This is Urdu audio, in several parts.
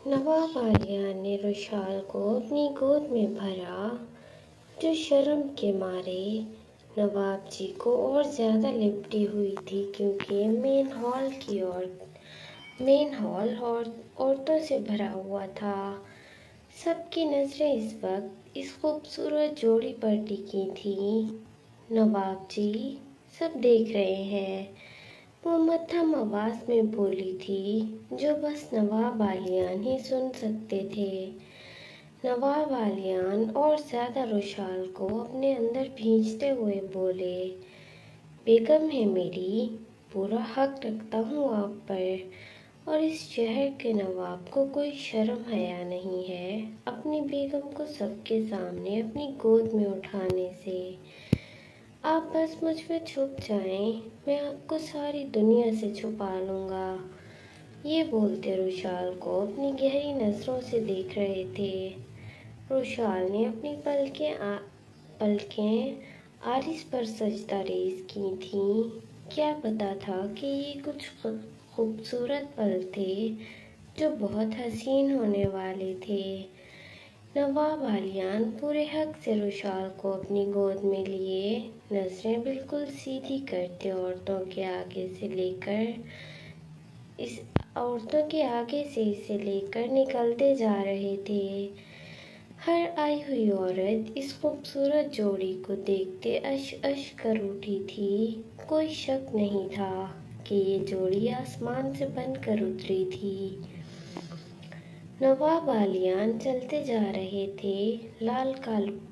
نواب عالیہ نے رشال کو اپنی گود میں بھرا، جو شرم کے مارے نواب جی کو اور زیادہ لپٹی ہوئی تھی، کیونکہ مین ہال عورتوں سے بھرا ہوا تھا۔ سب کی نظریں اس وقت اس خوبصورت جوڑی پر ٹکی تھیں۔ نواب جی، سب دیکھ رہے ہیں، وہ مدھم آواز میں بولی تھی، جو بس نواب عالیان ہی سن سکتے تھے۔ نواب عالیان اور زیادہ رشال کو اپنے اندر بھینچتے ہوئے بولے، بیگم ہے میری، پورا حق رکھتا ہوں آپ پر، اور اس شہر کے نواب کو کوئی شرم حیا نہیں ہے اپنی بیگم کو سب کے سامنے اپنی گود میں اٹھانے سے۔ آپ بس مجھ میں چھپ جائیں، میں آپ کو ساری دنیا سے چھپا لوں گا۔ یہ بولتے رشال کو اپنی گہری نظروں سے دیکھ رہے تھے۔ رشال نے اپنی پلکیں عارض پر سجدہ ریز کی تھیں۔ کیا پتا تھا کہ یہ کچھ خوبصورت پل تھے جو بہت حسین ہونے والے تھے۔ نواب عالیان پورے حق سے رشال کو اپنی گود میں لیے، نظریں بالکل سیدھی کرتے عورتوں کے آگے سے اسے لے کر نکلتے جا رہے تھے۔ ہر آئی ہوئی عورت اس خوبصورت جوڑی کو دیکھتے اش اش کر اٹھی تھی۔ کوئی شک نہیں تھا کہ یہ جوڑی آسمان سے بن کر اتری تھی۔ نواب عالیان چلتے جا رہے تھے لال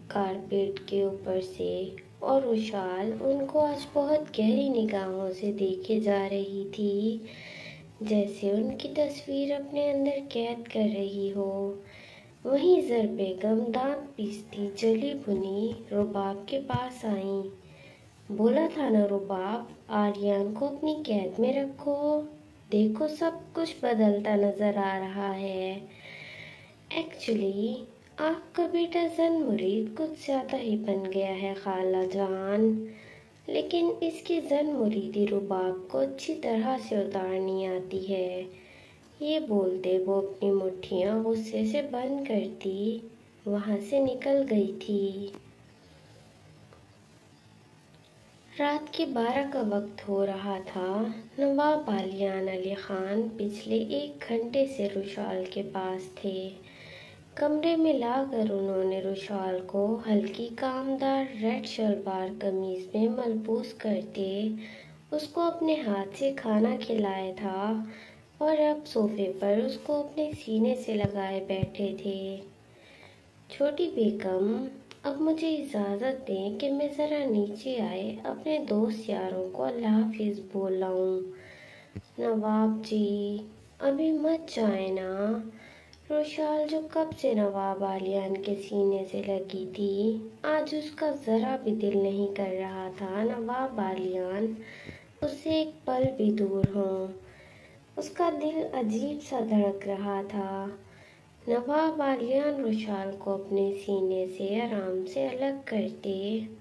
کارپیٹ کے اوپر سے، اور رشال ان کو آج بہت گہری نگاہوں سے دیکھے جا رہی تھی، جیسے ان کی تصویر اپنے اندر قید کر رہی ہو۔ وہیں زر بیگم دانت پیستی جلی بھنی رباب کے پاس آئیں۔ بولا تھا نا رباب، عالیان کو اپنی قید میں رکھو، دیکھو سب کچھ بدلتا نظر آ رہا ہے۔ ایکچولی آپ کا بیٹا زن مرید کچھ زیادہ ہی بن گیا ہے خالہ جان، لیکن اس کی زن مریدی رباب کو اچھی طرح سے اتارنی آتی ہے۔ یہ بولتے وہ اپنی مٹھیاں غصے سے بند کرتی وہاں سے نکل گئی تھی۔ رات کے 12 کا وقت ہو رہا تھا۔ نواب عالیان علی خان پچھلے 1 گھنٹے سے رشال کے پاس تھے۔ کمرے میں لا کر انہوں نے رشال کو ہلکی کامدار ریڈ شلوار قمیض میں ملبوس کرتے اس کو اپنے ہاتھ سے کھانا کھلایا تھا، اور اب صوفے پر اس کو اپنے سینے سے لگائے بیٹھے تھے۔ چھوٹی بیگم، اب مجھے اجازت دیں کہ میں ذرا نیچے آئے اپنے دوست یاروں کو اللہ حافظ بول لاؤں۔ نواب جی، ابھی مت جائیں نا۔ رشال، جو کب سے نواب عالیان کے سینے سے لگی تھی، آج اس کا ذرا بھی دل نہیں کر رہا تھا نواب عالیان اس سے ایک پل بھی دور ہوں۔ اس کا دل عجیب سا دھڑک رہا تھا۔ نواب عالیان رشال کو اپنے سینے سے آرام سے الگ کرتے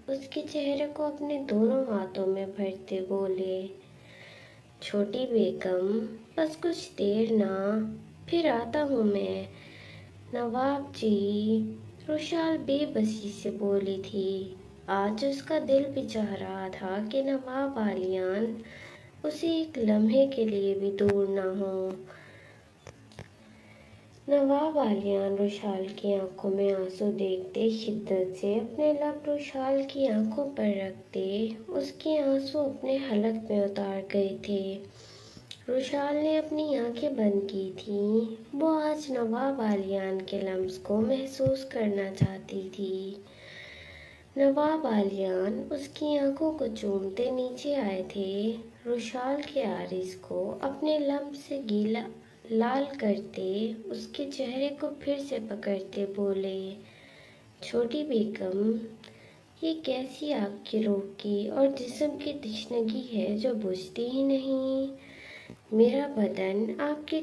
اس کے چہرے کو اپنے دونوں ہاتھوں میں بھرتے بولے، چھوٹی بیگم، بس کچھ دیر نا، پھر آتا ہوں میں۔ نواب جی، رشال بے بسی سے بولی تھی۔ آج اس کا دل بھی چاہ رہا تھا کہ نواب عالیان اسے ایک لمحے کے لیے بھی دور نہ ہوں۔ نواب عالیان رشال کی آنکھوں میں آنسو دیکھتے شدت سے اپنے لب رشال کی آنکھوں پر رکھتے اس کے آنسو اپنے حلق میں اتار گئے تھے۔ رشال نے اپنی آنکھیں بند کی تھیں، وہ آج نواب عالیان کے لمس کو محسوس کرنا چاہتی تھی۔ نواب عالیان اس کی آنکھوں کو چومتے نیچے آئے تھے، رشال کے عارض کو اپنے لمس سے لال کرتے اس کے چہرے کو پھر سے پکڑتے بولے، چھوٹی بیگم، یہ کیسی آپ کی روح کی اور جسم کی تشنگی ہے جو بجھتی ہی نہیں۔ میرا بدن آپ کے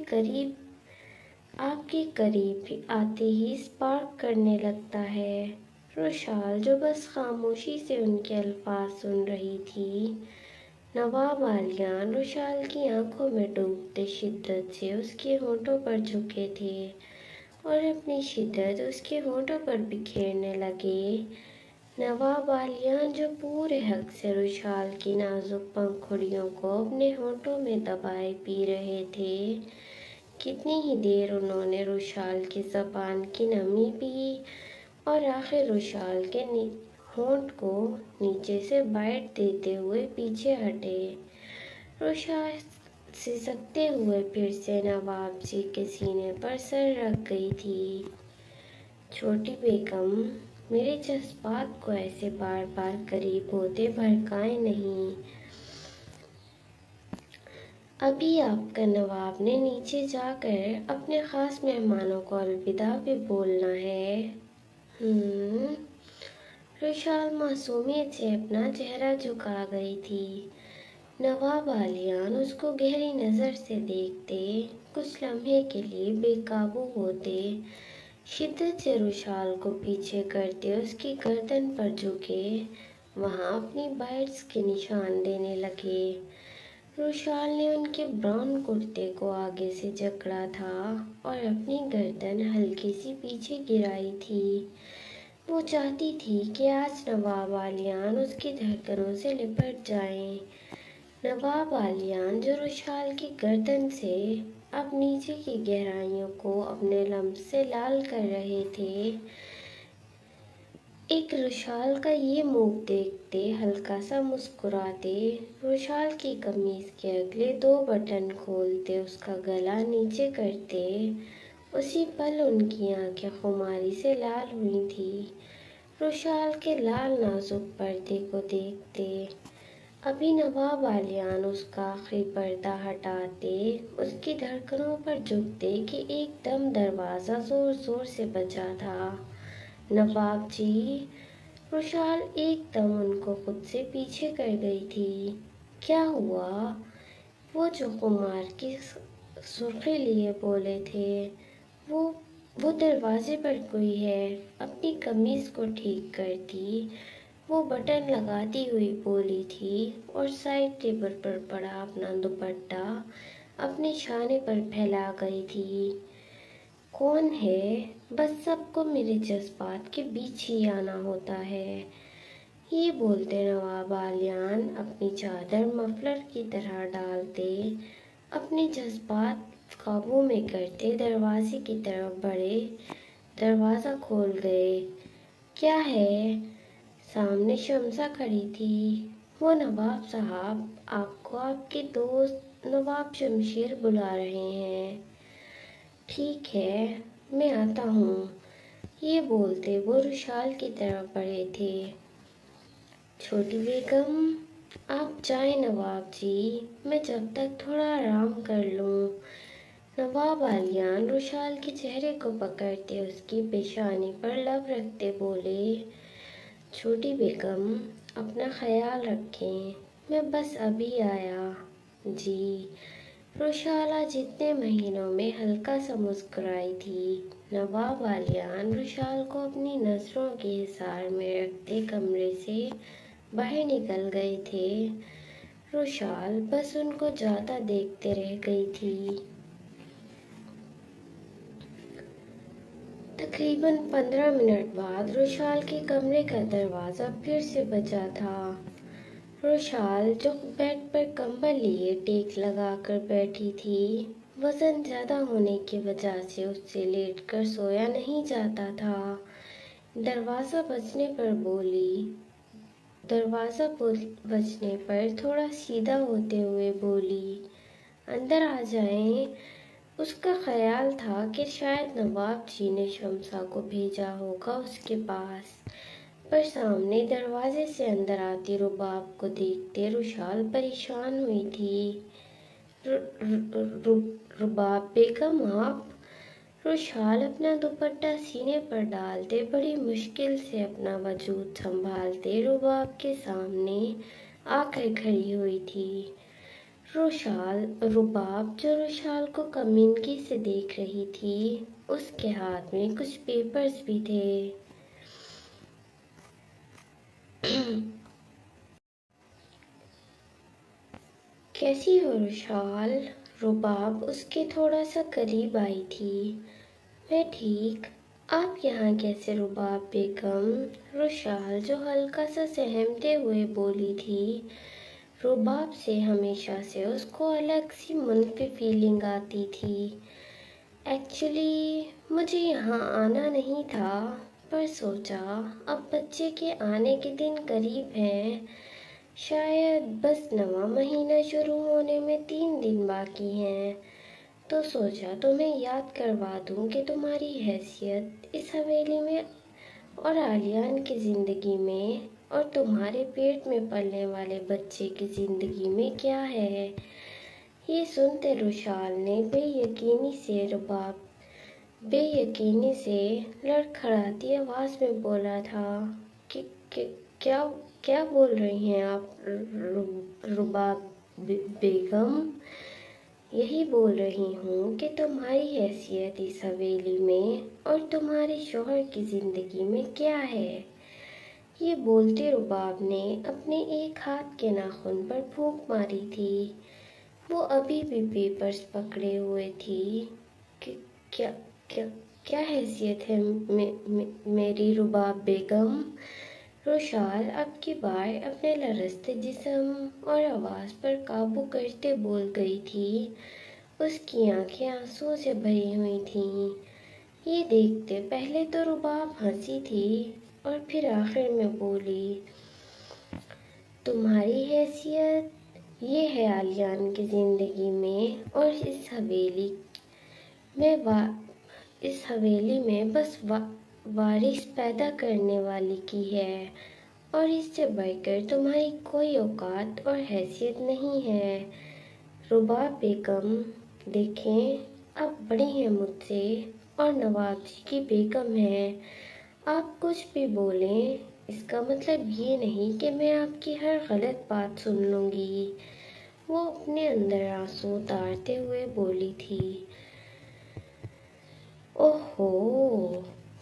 قریب آتے ہی اسپارک کرنے لگتا ہے۔ رشال، جو بس خاموشی سے ان کے الفاظ سن رہی تھی، نواب عالیان رشال کی آنکھوں میں ڈوبتے شدت سے اس کے ہونٹوں پر جھکے تھے اور اپنی شدت اس کے ہونٹوں پر بکھیرنے لگے۔ نواب عالیان جو پورے حق سے رشال کی نازک پنکھڑیوں کو اپنے ہونٹوں میں دبائے پی رہے تھے، کتنی ہی دیر انہوں نے رشال کی زبان کی نمی پی اور آخر رشال کے ہونٹ کو نیچے سے بائٹ دیتے ہوئے پیچھے ہٹے۔ رشال سسکتے ہوئے پھر سے نواب جی کے سینے پر سر رکھ گئی تھی۔ چھوٹی بیگم، میرے جذبات کو ایسے بار بار قریب ہوتے بھڑکائیں نہیں۔ ابھی آپ کا نواب نے نیچے جا کر اپنے خاص مہمانوں کو الوداع بھی بولنا ہے۔ رشال معصومیت سے اپنا چہرہ جھکا گئی تھی۔ نواب عالیان اس کو گہری نظر سے دیکھتے، کچھ لمحے کے لیے بے قابو ہوتے، شدت سے رشال کو پیچھے کرتے اس کی گردن پر جھکے وہاں اپنی بائٹس کے نشان دینے لگے۔ رشال نے ان کے براؤن کرتے کو آگے سے جکڑا تھا اور اپنی گردن ہلکی سی پیچھے گرائی تھی۔ وہ چاہتی تھی کہ آج نواب عالیان اس کی دھڑکنوں سے لپٹ جائیں۔ نواب عالیان جو رشال کی گردن سے اب نیچے کی گہرائیوں کو اپنے لمس سے لال کر رہے تھے، ایک رشال کا یہ موو دیکھتے ہلکا سا مسکراتے، رشال کی قمیض کے اگلے 2 بٹن کھولتے اس کا گلا نیچے کرتے۔ اسی پل ان کی آنکھیں خماری سے لال ہوئی تھیں رشال کے لال نازک پردے کو دیکھتے۔ ابھی نواب عالیان اس کا آخری پردہ ہٹاتے، اس کی دھڑکنوں پر جھکتے کہ ایک دم دروازہ زور زور سے بجا تھا۔ نواب جی! رشال ایک دم ان کو خود سے پیچھے کر گئی تھی۔ کیا ہوا؟ وہ جو خمار کی سرخی لیے بولے تھے، وہ دروازے پر کوئی ہے۔ اپنی قمیض کو ٹھیک کرتی، وہ بٹن لگاتی ہوئی بولی تھی اور سائڈ ٹیبل پر پڑا اپنا دوپٹہ اپنے شانے پر پھیلا گئی تھی۔ کون ہے؟ بس سب کو میرے جذبات کے بیچ ہی آنا ہوتا ہے۔ یہ بولتے نواب عالیان اپنی چادر مفلر کی طرح ڈالتے، اپنے جذبات قابو میں کرتے دروازے کی طرف بڑھے۔ دروازہ کھول گئے۔ کیا ہے؟ سامنے شمسا کھڑی تھی۔ وہ نواب صاحب، آپ کو آپ کے دوست نواب شمشیر بلا رہے ہیں۔ ٹھیک ہے، میں آتا ہوں۔ یہ بولتے وہ رشال کی طرف بڑھے تھے۔ چھوٹی بیگم، آپ جائیں نواب جی، میں جب تک تھوڑا آرام کر لوں۔ نواب عالیان رشال کے چہرے کو پکڑتے اس کی پیشانی پر لب رکھتے بولے، چھوٹی بیگم، اپنا خیال رکھیں، میں بس ابھی آیا۔ جی۔ رشال آج اتنے مہینوں میں ہلکا سا مسکرائی تھی۔ نواب عالیان رشال کو اپنی نظروں کے حصار میں رکھتے کمرے سے باہر نکل گئے تھے۔ رشال بس ان کو جاتا دیکھتے رہ گئی تھی۔ تقریباً 15 منٹ بعد رشال کے کمرے کا دروازہ پھر سے بجا تھا۔ رشال جو بیڈ پر کمبل لیے ٹیک لگا کر بیٹھی تھی، وزن زیادہ ہونے کی وجہ سے اس سے لیٹ کر سویا نہیں جاتا تھا۔ دروازہ بجنے پر تھوڑا سیدھا ہوتے ہوئے بولی، اندر آ جائیں۔ اس کا خیال تھا کہ شاید نواب جی نے شمسا کو بھیجا ہوگا اس کے پاس، پر سامنے دروازے سے اندر آتی رباب کو دیکھتے رشال پریشان ہوئی تھی۔ رباب بیگم آپ؟ رشال اپنا دوپٹہ سینے پر ڈالتے بڑی مشکل سے اپنا وجود سنبھالتے رباب کے سامنے آ کر کھڑی ہوئی تھی۔ رباب جو رشال کو کمینگی سے دیکھ رہی تھی، اس کے ہاتھ میں کچھ پیپرز بھی تھے۔ کیسی ہو رشال؟ رباب اس کے تھوڑا سا قریب آئی تھی۔ میں ٹھیک، آپ یہاں کیسے رباب بیگم؟ رشال جو ہلکا سا سہمتے ہوئے بولی تھی۔ رباب سے ہمیشہ سے اس کو الگ سی منفی فیلنگ آتی تھی۔ ایکچولی مجھے یہاں آنا نہیں تھا، پر سوچا اب بچے کے آنے کے دن قریب ہیں، شاید بس نواں مہینہ شروع ہونے میں 3 دن باقی ہیں، تو سوچا تمہیں یاد کروا دوں کہ تمہاری حیثیت اس حویلی میں اور عالیان کی زندگی میں اور تمہارے پیٹ میں پلنے والے بچے کی زندگی میں کیا ہے۔ یہ سنتے رشال نے بے یقینی سے لڑکھڑاتی آواز میں بولا تھا کہ کیا بول رہی ہیں آپ رباب بیگم؟ یہی بول رہی ہوں کہ تمہاری حیثیت اس حویلی میں اور تمہارے شوہر کی زندگی میں کیا ہے۔ یہ بولتے رباب نے اپنے ایک ہاتھ کے ناخن پر پھونک ماری تھی۔ وہ ابھی بھی پیپرز پکڑے ہوئے تھی کہ کیا حیثیت ہے میری رباب بیگم؟ رشال اب کی بار اپنے لرزتے جسم اور آواز پر قابو کرتے بول گئی تھی۔ اس کی آنکھیں آنسوؤں سے بھری ہوئی تھیں۔ یہ دیکھتے پہلے تو رباب ہنسی تھی اور پھر آخر میں بولی، تمہاری حیثیت یہ ہے عالیان کی زندگی میں اور اس حویلی میں بس وارث پیدا کرنے والی کی ہے، اور اس سے بڑھ کر تمہاری کوئی اوقات اور حیثیت نہیں ہے۔ رباب بیگم دیکھیں، آپ بڑی ہیں مجھ سے اور نواب جی کی بیگم ہیں، آپ کچھ بھی بولیں، اس کا مطلب یہ نہیں کہ میں آپ کی ہر غلط بات سن لوں گی۔ وہ اپنے اندر آنسو اتارتے ہوئے بولی تھی۔ اوہو،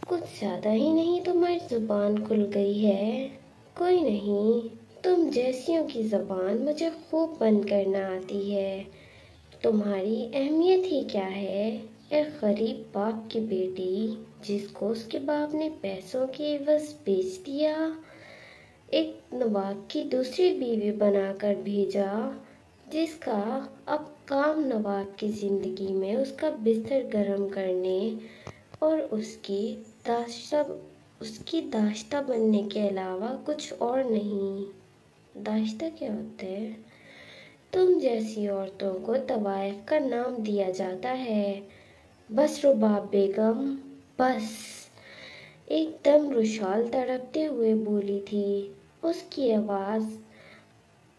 کچھ زیادہ ہی نہیں تمہاری زبان کھل گئی ہے۔ کوئی نہیں، تم جیسیوں کی زبان مجھے خوب بند کرنا آتی ہے۔ تمہاری اہمیت ہی کیا ہے؟ ایک غریب باپ کی بیٹی جس کو اس کے باپ نے پیسوں کے عوض بیچ دیا، ایک نواب کی دوسری بیوی بنا کر بھیجا، جس کا اب کام نواب کی زندگی میں اس کا بستر گرم کرنے اور اس کی داشتہ بننے کے علاوہ کچھ اور نہیں۔ داشتہ کیا ہوتا ہے؟ تم جیسی عورتوں کو طوائف کا نام دیا جاتا ہے۔ بس رباب بیگم، بس! ایک دم رشال تڑپتے ہوئے بولی تھی۔ اس کی آواز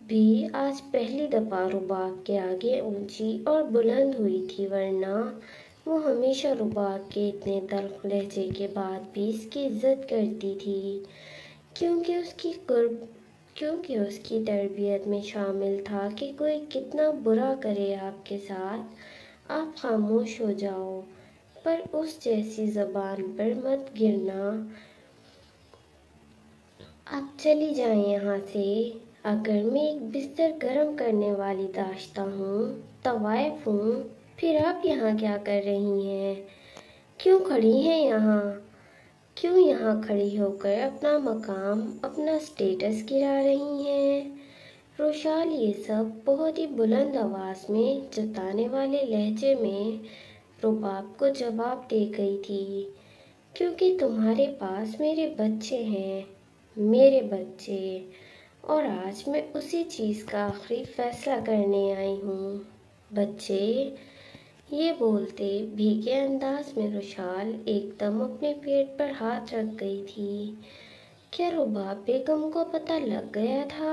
بھی آج پہلی دفعہ رباب کے آگے اونچی اور بلند ہوئی تھی، ورنہ وہ ہمیشہ رباب کے اتنے تلخ لہجے کے بعد بھی اس کی عزت کرتی تھی، کیونکہ اس کی تربیت میں شامل تھا کہ کوئی کتنا برا کرے آپ کے ساتھ، آپ خاموش ہو جاؤ، پر اس جیسی زبان پر مت گرنا۔ آپ چلی جائیں یہاں سے۔ اگر میں ایک بستر گرم کرنے والی داشتہ ہوں، طوائف ہوں، پھر آپ یہاں کیا کر رہی ہیں؟ کیوں کھڑی ہیں یہاں؟ کیوں یہاں کھڑی ہو کر اپنا مقام، اپنا سٹیٹس گرا رہی ہیں؟ رشال یہ سب بہت ہی بلند آواز میں جتانے والے لہجے میں رباب کو جواب دے گئی تھی، کیونکہ تمہارے پاس میرے بچے ہیں، میرے بچے، اور آج میں اسی چیز کا آخری فیصلہ کرنے آئی ہوں۔ بچے؟ یہ بولتے بھیگے انداز میں رشال ایک دم اپنے پیٹ پر ہاتھ رکھ گئی تھی۔ کیا رباب بیگم کو پتہ لگ گیا تھا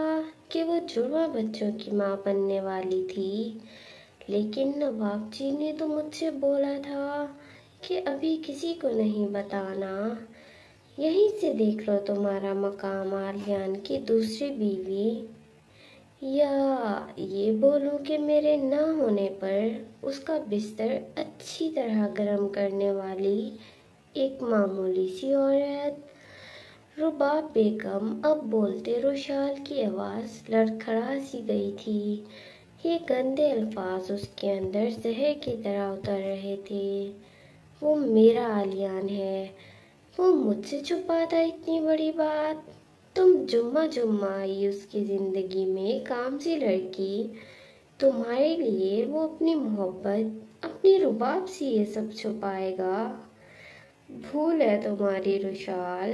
کہ وہ جڑواں بچوں کی ماں بننے والی تھی؟ لیکن نواب جی نے تو مجھ سے بولا تھا کہ ابھی کسی کو نہیں بتانا۔ یہیں سے دیکھ لو تمہارا مقام عالیان کی دوسری بیوی، یا یہ بولوں کہ میرے نہ ہونے پر اس کا بستر اچھی طرح گرم کرنے والی ایک معمولی سی عورت۔ رباب بیگم اب بولتے رشال کی آواز لڑکھڑا سی گئی تھی۔ یہ گندے الفاظ اس کے اندر زہر کی طرح اتر رہے تھے۔ وہ میرا علیان ہے، وہ مجھ سے چھپاتا اتنی بڑی بات۔ تم جمعہ جمعہ آئی اس کی زندگی میں کام سی لڑکی، تمہارے لیے وہ اپنی محبت، اپنی رباب سے یہ سب چھپائے گا؟ بھول ہے تمہاری رشال۔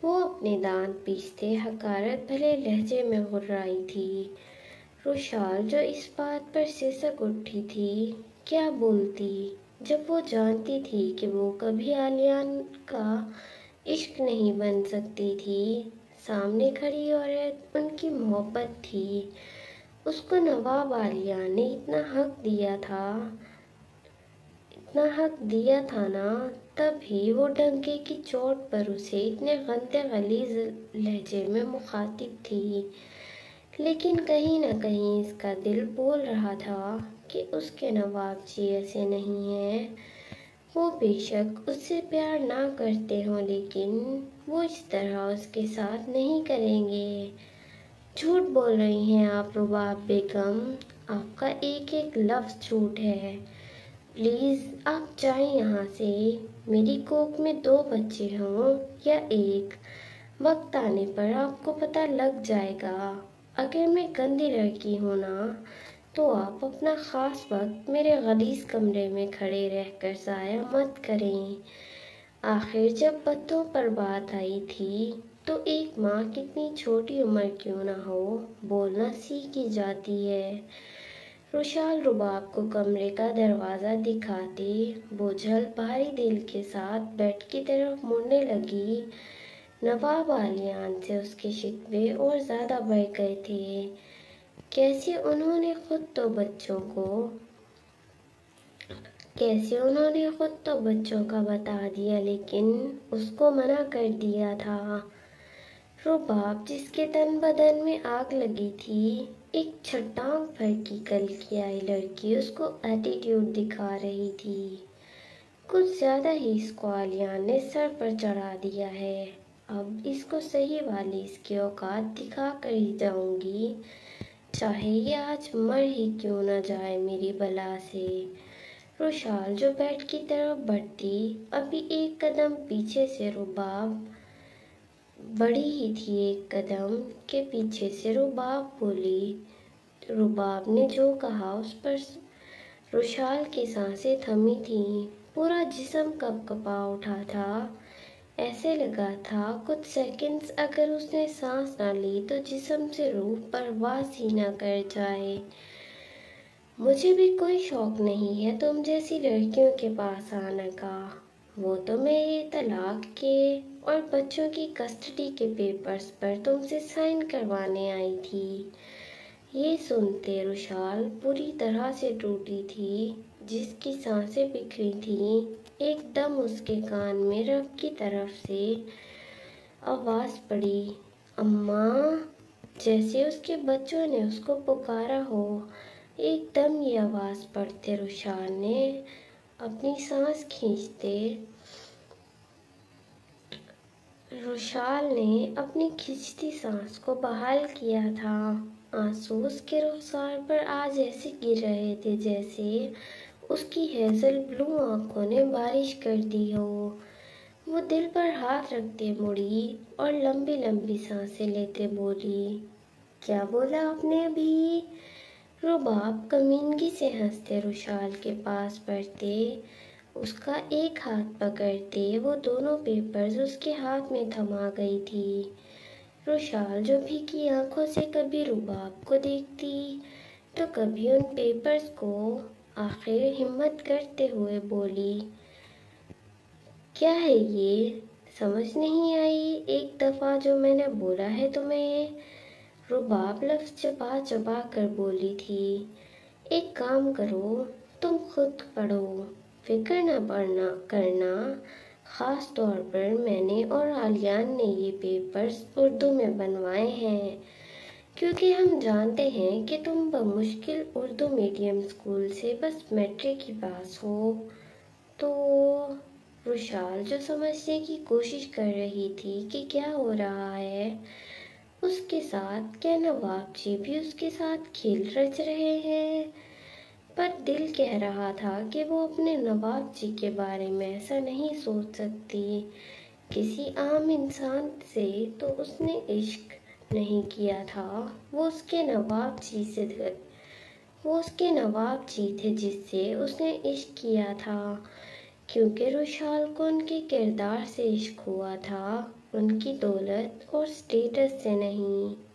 وہ اپنے دانت پیستے حقارت بھرے لہجے میں غرائی تھی۔ رشال جو اس بات پر سسک اٹھی تھی، کیا بولتی جب وہ جانتی تھی کہ وہ کبھی علیان کا عشق نہیں بن سکتی تھی۔ سامنے کھڑی عورت ان کی محبت تھی۔ اس کو نواب علیان نے اتنا حق دیا تھا نا، تب ہی وہ ڈنکے کی چوٹ پر اسے اتنے گندے غلیظ لہجے میں مخاطب تھی۔ لیکن کہیں نہ کہیں اس کا دل بول رہا تھا کہ اس کے نواب جی ایسے نہیں ہیں۔ وہ بے شک اس سے پیار نہ کرتے ہوں، لیکن وہ اس طرح اس کے ساتھ نہیں کریں گے۔ جھوٹ بول رہی ہیں آپ رباب بیگم، آپ کا ایک ایک لفظ جھوٹ ہے۔ پلیز آپ جائیں یہاں سے، میری کوکھ میں 2 بچے ہوں یا 1، وقت آنے پر آپ کو پتہ لگ جائے گا۔ اگر میں گندی لڑکی ہوں نا، تو آپ اپنا خاص وقت میرے غلیظ کمرے میں کھڑے رہ کر ضائع مت کریں۔ آخر جب بچوں پر بات آئی تھی تو ایک ماں کتنی چھوٹی عمر کیوں نہ ہو، بولنا سیکھ ہی جاتی ہے۔ رشال رباب کو کمرے کا دروازہ دکھاتے بوجھل بھاری دل کے ساتھ بیڈ کی طرف مڑنے لگی۔ نواب علیان سے اس کے شکوے اور زیادہ بڑھ گئے تھے۔ کیسے انہوں نے خود تو بچوں کا بتا دیا، لیکن اس کو منع کر دیا تھا۔ رباب جس کے تن بدن میں آگ لگی تھی، ایک چھٹان بھر کی کل کی آئی لڑکی اس کو ایٹیٹیوڈ دکھا رہی تھی۔ کچھ زیادہ ہی اس کو علیان نے سر پر چڑھا دیا ہے، اب اس کو صحیح والی اس کی اوقات دکھا کر ہی جاؤں گی، چاہے یہ آج مر ہی کیوں نہ جائے میری بلا سے۔ رشال جو بیڈ کی طرف بڑھتی، ابھی ایک قدم پیچھے سے رباب بڑھی ہی تھی، ایک قدم کے پیچھے سے رباب بولی۔ رباب نے جو کہا اس پر رشال کی سانسیں تھمی تھیں، پورا جسم کپ کپا اٹھا تھا۔ ایسے لگا تھا کچھ سیکنڈز اگر اس نے سانس نہ لی تو جسم سے روح پرواز ہی نہ کر جائے۔ مجھے بھی کوئی شوق نہیں ہے تم جیسی لڑکیوں کے پاس آنے کا، وہ تو میں یہ طلاق کے اور بچوں کی کسٹڈی کے پیپرز پر تم سے سائن کروانے آئی تھی۔ یہ سنتے رشال پوری طرح سے ٹوٹی تھی، جس کی سانسیں بکھری تھیں۔ ایک دم اس کے کان میں رب کی طرف سے آواز پڑی، اماں! جیسے اس کے بچوں نے اس کو پکارا ہو۔ ایک دم یہ آواز پڑتے رشال نے اپنی کھنچتی سانس کو بحال کیا تھا۔ آنسو اس کے رخسار پر آج ایسے گر رہے تھے جیسے اس کی ہیزل بلو آنکھوں نے بارش کر دی ہو۔ وہ دل پر ہاتھ رکھتے مڑی اور لمبی لمبی سانسیں لیتے بولی، کیا بولا آپ نے ابھی؟ رباب کمینگی سے ہنستے رشال کے پاس بڑھتے، اس کا ایک ہاتھ پکڑتے وہ دونوں پیپرز اس کے ہاتھ میں تھما گئی تھی۔ رشال جو بھیگی آنکھوں سے کبھی رباب کو دیکھتی تو کبھی ان پیپرز کو، آخر ہمت کرتے ہوئے بولی، کیا ہے یہ؟ سمجھ نہیں آئی ایک دفعہ جو میں نے بولا ہے تمہیں؟ رباب لفظ چبا چبا کر بولی تھی۔ ایک کام کرو، تم خود پڑھو، فکر نہ کرنا، خاص طور پر میں نے اور علیان نے یہ پیپرز اردو میں بنوائے ہیں، کیونکہ ہم جانتے ہیں کہ تم بمشکل اردو میڈیم اسکول سے بس میٹرک ہی پاس ہو۔ تو رشال جو سمجھنے کی کوشش کر رہی تھی کہ کیا ہو رہا ہے، اس کے ساتھ کیا نواب جی بھی اس کے ساتھ کھیل رچ رہے ہیں؟ پر دل کہہ رہا تھا کہ وہ اپنے نواب جی کے بارے میں ایسا نہیں سوچ سکتی۔ کسی عام انسان سے تو اس نے عشق نہیں کیا تھا، وہ اس کے نواب جی سے تھے، وہ اس کے نواب جی تھے جس سے اس نے عشق کیا تھا، کیونکہ رشال کو ان کے کردار سے عشق ہوا تھا، ان کی دولت اور اسٹیٹس سے نہیں۔